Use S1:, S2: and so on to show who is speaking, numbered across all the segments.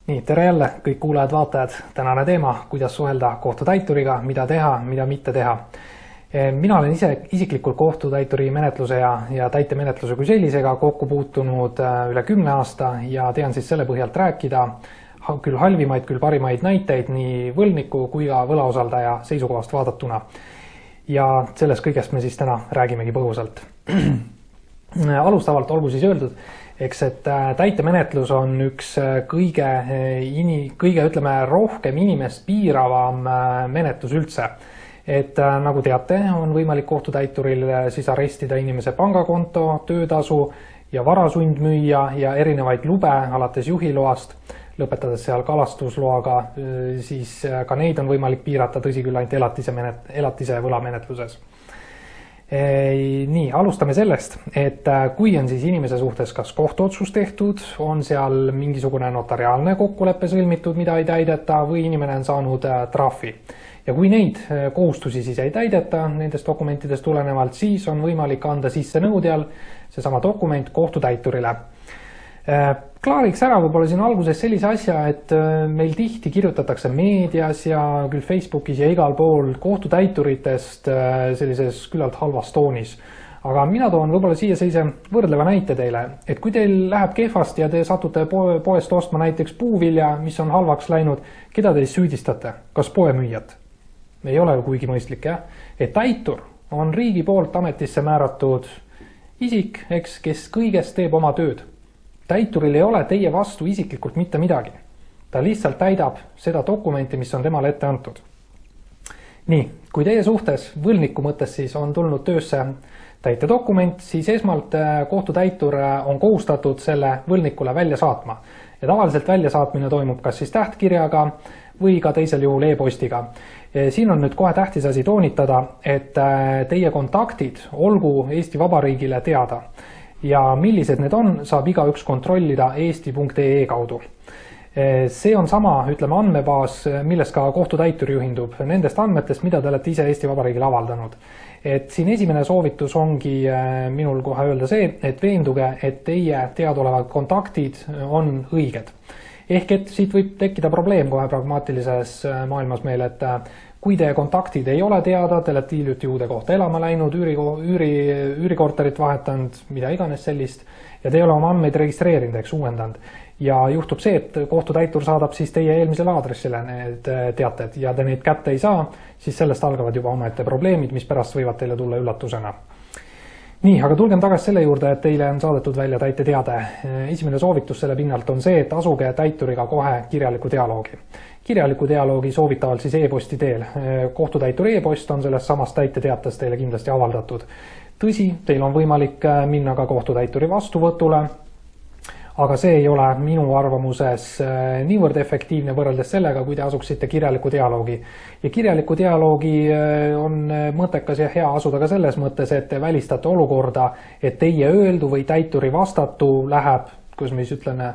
S1: Nii, tere jälle kõik kuulajad-vaatajad. Tänane teema, kuidas suhelda kohtutäituriga, mida teha, mida mitte teha. Mina olen isiklikult kohtutäituri menetluse ja täitemenetluse kui sellisega kokku puutunud üle 10 aasta ja tean siis selle põhjalt rääkida küll halvimaid, küll parimaid näiteid nii võlniku kui ka võlausaldaja seisukohast vaadatuna. Ja sellest kõigest me siis täna räägimegi põgusalt. Alustavalt olgu siis öeldud, et täitemenetlus on üks kõige ütleme, rohkem inimest piiravam menetlus üldse. Et nagu teate, on võimalik kohtutäituril siis arestida inimese pangakonto, töötasu ja varasund müüa ja erinevaid lube alates juhiloast, lõpetades seal kalastusloaga, siis ka neid on võimalik piirata, tõsi küll ainult elatise võlamenetluses. Nii, alustame sellest, et kui on siis inimese suhtes kas kohtuotsus tehtud, on seal mingisugune notariaalne kokkulepe sõlmitud, mida ei täideta või inimene on saanud trahvi. Ja kui neid kohustusi siis ei täideta nendest dokumentidest tulenevalt, siis on võimalik anda sisse nõudjal seesama dokument kohtutäiturile. Klaariks ära võib-olla siin alguses sellise asja, et meil tihti kirjutatakse meedias ja küll Facebookis ja igal pool kohtutäituritest sellises küllalt halvas toonis. Aga mina toon võib-olla siia sellise võrdleva näite teile, et kui teil läheb kehvasti ja te satute poest ostma näiteks puuvilja, mis on halvaks läinud, keda te süüdistate? Kas poemüüjat? Ei ole kuigi mõistlik, jah? Et täitur on riigi poolt ametisse määratud isik, kes kõigest teeb oma tööd. Täituril ei ole teie vastu isiklikult mitte midagi. Ta lihtsalt täidab seda dokumenti, mis on temale ette antud. Nii, kui teie suhtes võlniku mõttes siis on tulnud töösse täitedokument, siis esmalt kohtutäitur on kohustatud selle võlnikule välja saatma. Ja tavaliselt väljasaatmine toimub kas siis tähtkirjaga või ka teisel juhul e-postiga. Siin on nüüd kohe tähtis asi toonitada, et teie kontaktid olgu Eesti Vabariigile teada. Ja millised need on, saab igaüks kontrollida eesti.ee kaudu. See on sama, ütleme, andmebaas, millest ka kohtutäitur juhindub, nendest andmetest, mida te olete ise Eesti Vabariigile avaldanud. Et siin esimene soovitus ongi minul kohe öelda see, et veenduge, et teie teadaolevad kontaktid on õiged. Ehk et siit võib tekkida probleem kohe pragmaatilises maailmas meil, et kui teie kontaktid ei ole teada, te olete hiljuti uude kohta elama läinud, üürikorterit vahetanud, mida iganes sellist, ja te ei ole oma andmeid registreerinud, uuendanud. Ja juhtub see, et kohtutäitur saadab siis teie eelmisele aadressile need teated ja te neid kätte ei saa, siis sellest algavad juba omaette probleemid, mis pärast võivad teile tulla üllatusena. Nii, aga tulgem tagasi selle juurde, et teile on saadetud välja täiteteade. Esimene soovitus selle pinnalt on see, et asuge täituriga kohe kirjaliku dialoogi. Kirjaliku dialoogi soovitavalt siis e-posti teel. Kohtutäituri e-post on sellest samast täiteteates teile kindlasti avaldatud. Tõsi, teil on võimalik minna ka kohtutäituri vastuvõtule, aga see ei ole minu arvamuses niivõrd efektiivne võrreldes sellega, kui te asuksite kirjaliku dialoogi. Ja kirjaliku dialoogi on mõttekas ja hea asuda ka selles mõttes, et te välistate olukorda, et teie öeldu või täituri vastatu läheb, kus me siis ütleme,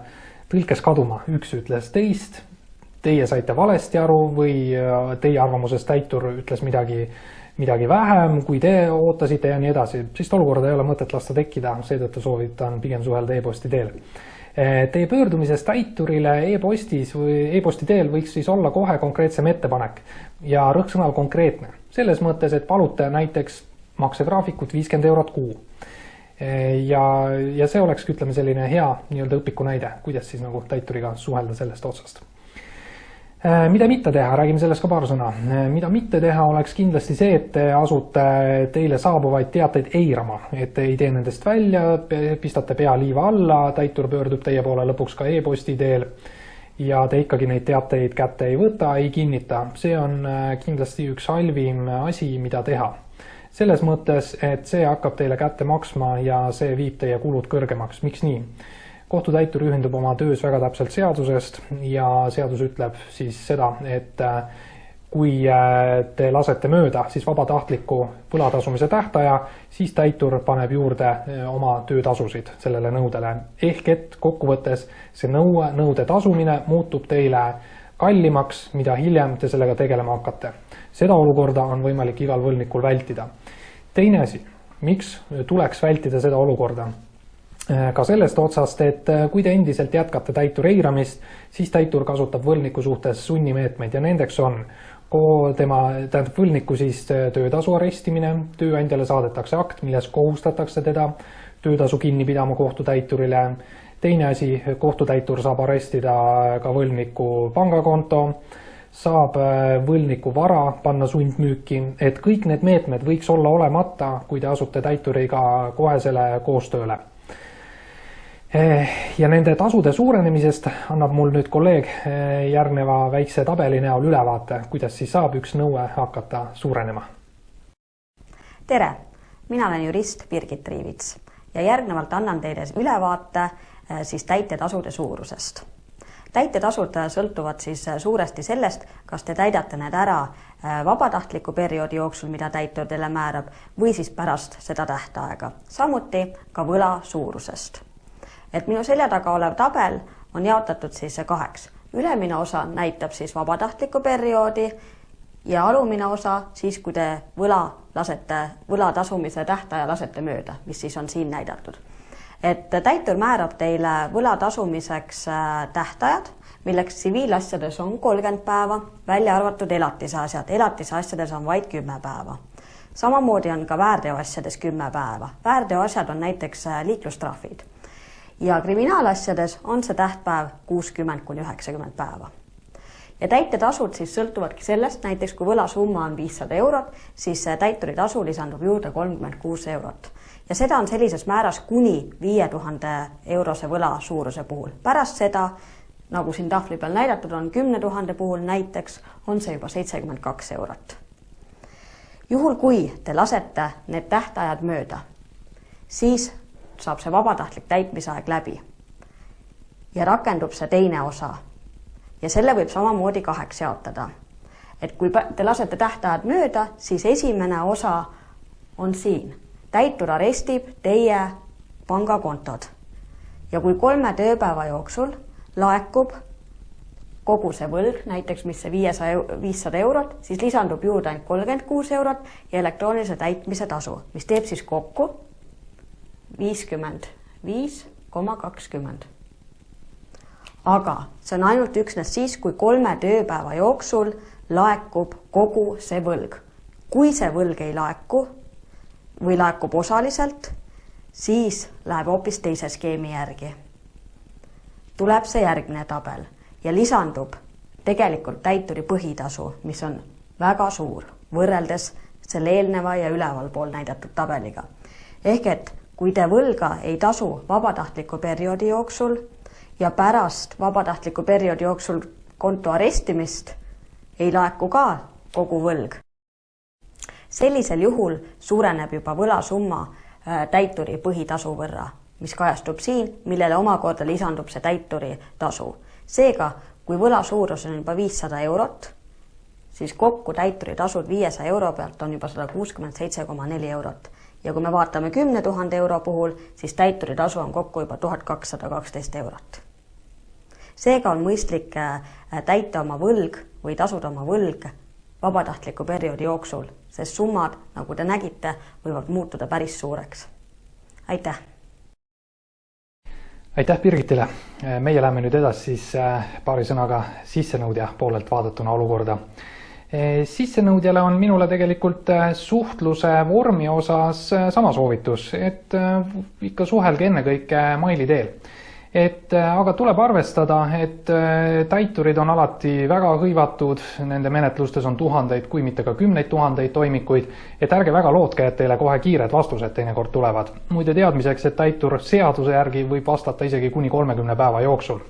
S1: tõlkes kaduma. Üks ütles teist, teie saite valesti aru või teie arvamuses täitur ütles midagi vähem, kui te ootasite ja nii edasi. Sest olukorda ei ole mõtet lasta tekkida, seetõttu soovitan pigem suhelda e-posti teel. Teie pöördumises täiturile e-postis või e-posti teel võiks siis olla kohe konkreetsem ettepanek ja rõhksõnal konkreetne. Selles mõttes, et palute näiteks maksegraafikut 50 eurot kuu. Ja see oleks, ütleme, selline hea nii-öelda õpiku näide, kuidas siis nagu täituriga suhelda sellest otsast. Mida mitte teha, räägime sellest ka paar sõna. Mida mitte teha oleks kindlasti see, et te asute teile saabuvaid teateid eirama, et ei tee nendest välja, pistate pea liiva alla, täitur pöördub teie poole lõpuks ka e-posti teel ja te ikkagi neid teateid kätte ei võta, ei kinnita. See on kindlasti üks halvim asi, mida teha. Selles mõttes, et see hakkab teile kätte maksma ja see viib teie kulud kõrgemaks. Miks nii? Kohtutäitur juhindub oma töös väga täpselt seadusest ja seadus ütleb siis seda, et kui te lasete mööda siis vabatahtliku võlatasumise tähtaja, siis täitur paneb juurde oma töötasusid sellele nõudele. Ehk et kokkuvõttes see nõude tasumine muutub teile kallimaks, mida hiljem te sellega tegelema hakkate. Seda olukorda on võimalik igal võlnikul vältida. Teine asi, miks tuleks vältida seda olukorda? ka sellest otsast, et kui te endiselt jätkate täituri eiramist, siis täitur kasutab võlgniku suhtes sunnimeetmeid ja nendeks on tähendab võlgniku siis töötasu arestimine, tööandjale saadetakse akt, milles kohustatakse teda töötasu kinni pidama kohtutäiturile. Teine asi, kohtutäitur saab arestida ka võlgniku pangakonto, saab võlgniku vara panna sundmüüki, et kõik need meetmed võiks olla olemata, kui te asute täituriga kohesele koostööle. Ja nende tasude suurenemisest annab mul nüüd kolleeg järgneva väikse tabeli näol ülevaate, kuidas siis saab üks nõue hakata suurenema.
S2: Tere, mina olen jurist Birgit Riivits ja järgnevalt annan teile ülevaate siis täitetasude suurusest. Täitetasud sõltuvad siis suuresti sellest, kas te täidate need ära vabatahtliku perioodi jooksul, mida täitur teile määrab, või siis pärast seda tähtaega. Samuti ka võla suurusest. Et minu selja taga olev tabel on jaotatud siis kaheks. Ülemine osa näitab siis vabatahtliku perioodi ja alumine osa siis, kui te võla tasumise tähtaja lasete mööda, mis siis on siin näidatud. Et täitur määrab teile võla tasumiseks tähtajad, milleks tsiviilasjades on 30 päeva, välja arvatud elatisasjad. Elatisasjades on vaid 10 päeva. Samamoodi on ka väärteoasjades 10 päeva. Väärteoasjad on näiteks liiklustrahvid. Ja kriminaalasjades on see tähtpäev 60–90 päeva. Ja täitetasud siis sõltuvadki sellest, näiteks kui võlasumma on 500 eurot, siis täituri tasu lisandub juurde 36 eurot. Ja seda on sellises määras kuni 5000 eurose võla suuruse puhul. Pärast seda, nagu siin tahvli peal näidatud on 10 000 puhul näiteks, on see juba 72 eurot. Juhul kui te lasete need tähtajad mööda, siis saab see vabatahtlik täitmisaeg läbi ja rakendub see teine osa. Ja selle võib samamoodi kaheks jaotada. Et kui te lasete tähtajad mööda, siis esimene osa on siin. Täitur arestib teie pangakontod. Ja kui 3 tööpäeva jooksul laekub kogu see võlg, näiteks mis see 500 eurot, siis lisandub juurde 36 eurot ja elektroonilise täitmise tasu, mis teeb siis kokku 55,20. Aga see on ainult üksnes siis, kui 3 tööpäeva jooksul laekub kogu see võlg. Kui see võlg ei laeku või laekub osaliselt, siis läheb hoopis teise skeemi järgi. Tuleb see järgmine tabel ja lisandub tegelikult täituri põhitasu, mis on väga suur võrreldes selle eelneva ja üleval pool näidatud tabeliga. Ehk et kui te võlga ei tasu vabatahtliku perioodi jooksul ja pärast vabatahtliku perioodi jooksul konto arestimist ei laeku ka kogu võlg. Sellisel juhul suureneb juba võlasumma täituri põhitasu võrra, mis kajastub siin, millele omakorda lisandub see täituri tasu. Seega, kui võla suurus on juba 500 eurot, siis kokku täituri tasud 500 euro pealt on juba 167,4 eurot. Ja kui me vaatame 10 000 euro puhul, siis täituri tasu on kokku juba 1212 eurot. Seega on mõistlik täita oma võlg või tasuda oma võlg vabatahtliku perioodi jooksul, sest summad, nagu te nägite, võivad muutuda päris suureks. Aitäh!
S1: Aitäh Birgitile! Meie läheme nüüd edasi siis paari sõnaga sissenõudja poolelt vaadatuna olukorda. Sissenõudjale on minule tegelikult suhtluse vormi osas sama soovitus, et ikka suhelge ennekõike maili teel. Aga tuleb arvestada, et täiturid on alati väga hõivatud, nende menetlustes on tuhandeid, kui mitte ka 10 000 toimikuid, et ärge väga lootke, et teile kohe kiired vastused teinekord tulevad. Muide teadmiseks, et täitur seaduse järgi võib vastata isegi kuni 30 päeva jooksul.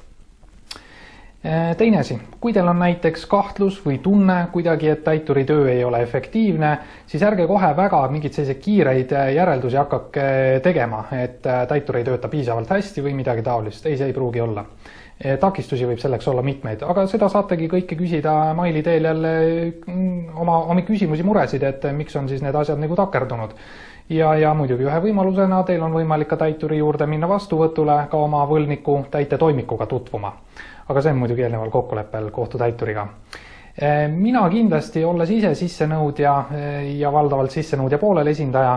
S1: Teine asi, kui teil on näiteks kahtlus või tunne kuidagi, et täituri töö ei ole efektiivne, siis ärge kohe väga mingid sellised kiireid järeldusi hakkake tegema, et täitur ei tööta piisavalt hästi või midagi taolist. Ei, see ei pruugi olla. Takistusi võib selleks olla mitmeid, aga seda saategi kõike küsida maili teel jälle oma küsimusi, muresid, et miks on siis need asjad nagu takerdunud. Ja muidugi ühe võimalusena teil on võimalik ka täituri juurde minna vastuvõtule ka oma võlgniku täitetoimikuga tutvuma. Aga see on muidugi eelneval kokkuleppel kohtutäituriga. Mina kindlasti, olles ise sissenõudja ja valdavalt sissenõudja poolel esindaja,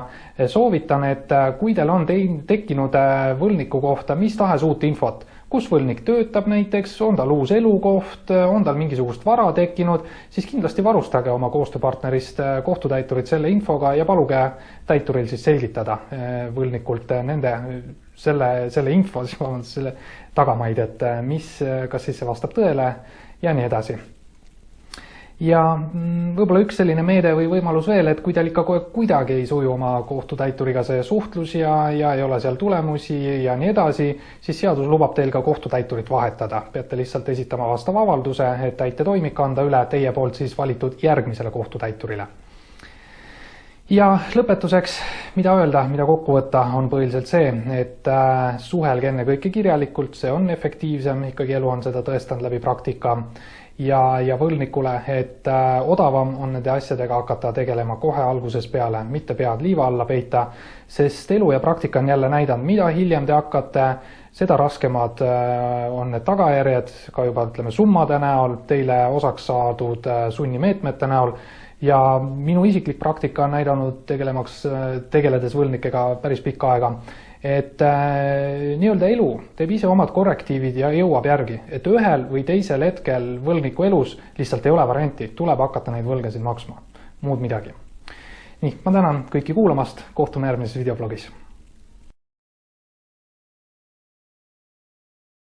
S1: soovitan, et kui teil on tekkinud võlniku kohta mis tahes uut infot, kus võlnik töötab näiteks, on tal uus elukoht, on tal mingisugust vara tekkinud, siis kindlasti varustage oma koostööpartnerist kohtutäiturit selle infoga ja paluge täituril siis selgitada võlnikult selle info, selle tagamaid, et kas siis see vastab tõele ja nii edasi. Ja võib-olla üks selline meede või võimalus veel, et kui teil ikka kuidagi ei suju oma kohtutäituriga see suhtlus ja ei ole seal tulemusi ja nii edasi, siis seadus lubab teil ka kohtutäiturit vahetada. Peate lihtsalt esitama vastava avalduse, et täitetoimik anda üle teie poolt siis valitud järgmisele kohtutäiturile. Ja lõpetuseks, mida öelda, mida kokku võtta, on põhiliselt see, et suhelge enne kõike kirjalikult, see on efektiivsem, ikkagi elu on seda tõestanud läbi praktika. Ja võlnikule, et odavam on nende asjadega hakata tegelema kohe alguses peale, mitte pead liiva alla peita, sest elu ja praktika on jälle näidanud, mida hiljem te hakkate, seda raskemad on need tagajärjed, ka juba summade näol, teile osaks saadud sunnimeetmete näol, ja minu isiklik praktika on näidanud tegeledes võlnikega päris pikka aega, et nii-öelda elu teeb ise omad korrektiivid ja jõuab järgi, et ühel või teisel hetkel võlniku elus lihtsalt ei ole varianti, tuleb hakata neid võlgasid maksma, muud midagi. Nii, ma tänan kõiki kuulamast, kohtume järgmises videoblogis.